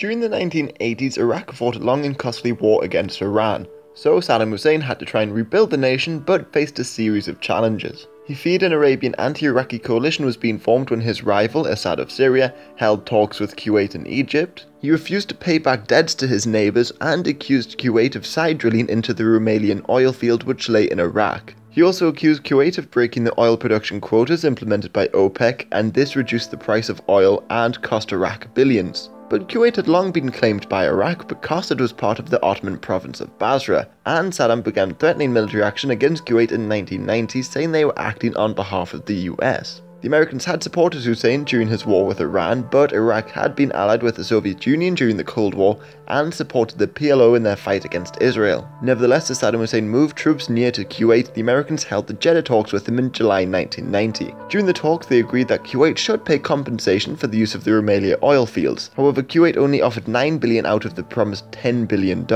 During the 1980s, Iraq fought a long and costly war against Iran, so Saddam Hussein had to try and rebuild the nation but faced a series of challenges. He feared an Arabian anti-Iraqi coalition was being formed when his rival, Assad of Syria, held talks with Kuwait and Egypt. He refused to pay back debts to his neighbours and accused Kuwait of side drilling into the Rumailian oil field which lay in Iraq. He also accused Kuwait of breaking the oil production quotas implemented by OPEC, and this reduced the price of oil and cost Iraq billions. But Kuwait had long been claimed by Iraq because it was part of the Ottoman province of Basra, and Saddam began threatening military action against Kuwait in 1990, saying they were acting on behalf of the US. The Americans had supported Hussein during his war with Iran, but Iraq had been allied with the Soviet Union during the Cold War and supported the PLO in their fight against Israel. Nevertheless, as Saddam Hussein moved troops near to Kuwait, the Americans held the Jeddah talks with him in July 1990. During the talks, they agreed that Kuwait should pay compensation for the use of the Rumaila oil fields. However, Kuwait only offered $9 billion out of the promised $10 billion.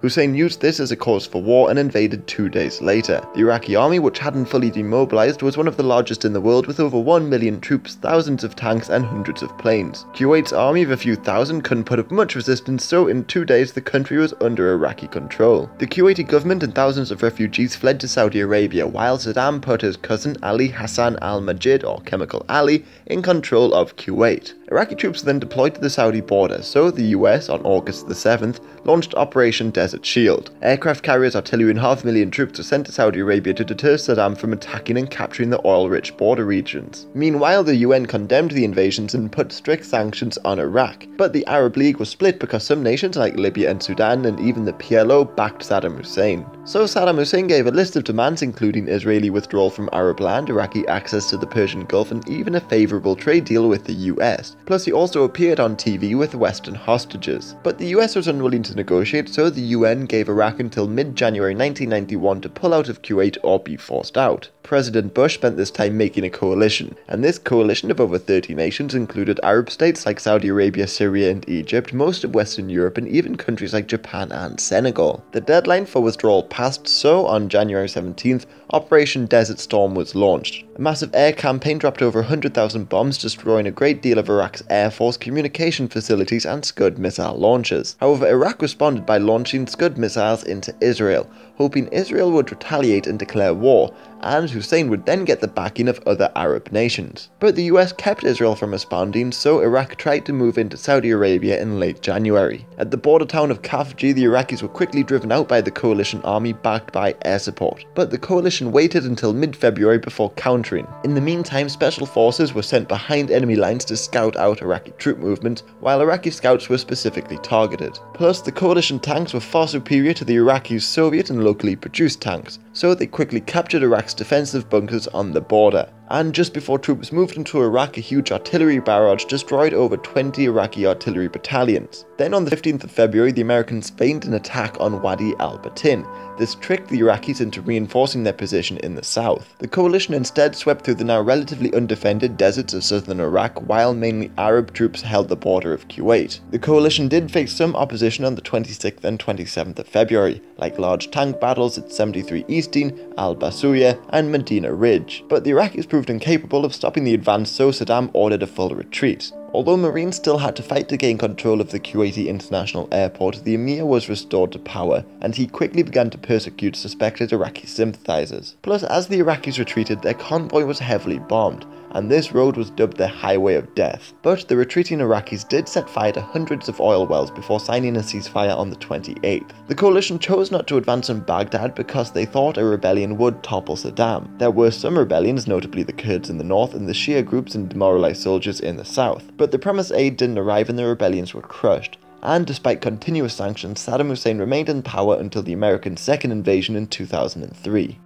Hussein used this as a cause for war and invaded 2 days later. The Iraqi army, which hadn't fully demobilized, was one of the largest in the world with over 1 million troops, thousands of tanks and hundreds of planes. Kuwait's army of a few thousand couldn't put up much resistance, so in 2 days the country was under Iraqi control. The Kuwaiti government and thousands of refugees fled to Saudi Arabia, while Saddam put his cousin Ali Hassan al-Majid, or Chemical Ali, in control of Kuwait. Iraqi troops were then deployed to the Saudi border, so the US, on August the 7th, launched Operation Desert Shield. Aircraft carriers, artillery and 500,000 troops were sent to Saudi Arabia to deter Saddam from attacking and capturing the oil-rich border regions. Meanwhile, the UN condemned the invasions and put strict sanctions on Iraq, but the Arab League was split because some nations like Libya and Sudan and even the PLO backed Saddam Hussein. So Saddam Hussein gave a list of demands including Israeli withdrawal from Arab land, Iraqi access to the Persian Gulf and even a favourable trade deal with the US. Plus he also appeared on TV with Western hostages. But the US was unwilling to negotiate, so the UN gave Iraq until mid-January 1991 to pull out of Kuwait or be forced out. President Bush spent this time making a coalition, and this coalition of over 30 nations included Arab states like Saudi Arabia, Syria and Egypt, most of Western Europe and even countries like Japan and Senegal. The deadline for withdrawal passed, so on January 17th, Operation Desert Storm was launched. A massive air campaign dropped over 100,000 bombs, destroying a great deal of Iraq's air force, communication facilities and Scud missile launches. However, Iraq responded by launching Scud missiles into Israel, hoping Israel would retaliate and declare war, and Hussein would then get the backing of other Arab nations. But the US kept Israel from responding, so Iraq tried to move into Saudi Arabia in late January. At the border town of Khafji, the Iraqis were quickly driven out by the coalition army backed by air support, but the coalition waited until mid-February before countering. In the meantime, special forces were sent behind enemy lines to scout out Iraqi troop movement, while Iraqi scouts were specifically targeted. Plus, the coalition tanks were far superior to the Iraqis' Soviet and locally produced tanks, so they quickly captured Iraq's defensive bunkers on the border. And just before troops moved into Iraq, a huge artillery barrage destroyed over 20 Iraqi artillery battalions. Then on the 15th of February, the Americans feigned an attack on Wadi al-Batin. This tricked the Iraqis into reinforcing their position in the south. The coalition instead swept through the now relatively undefended deserts of southern Iraq, while mainly Arab troops held the border of Kuwait. The coalition did face some opposition on the 26th and 27th of February, like large tank battles at 73 Easting, al-Basuya and Medina Ridge, but the Iraqis proved incapable of stopping the advance, so Saddam ordered a full retreat. Although Marines still had to fight to gain control of the Kuwaiti International Airport, the emir was restored to power, and he quickly began to persecute suspected Iraqi sympathizers. Plus, as the Iraqis retreated, their convoy was heavily bombed, and this road was dubbed the Highway of Death. But the retreating Iraqis did set fire to hundreds of oil wells before signing a ceasefire on the 28th. The coalition chose not to advance on Baghdad because they thought a rebellion would topple Saddam. There were some rebellions, notably the Kurds in the north and the Shia groups and demoralized soldiers in the south, but the promised aid didn't arrive and the rebellions were crushed. And despite continuous sanctions, Saddam Hussein remained in power until the American second invasion in 2003.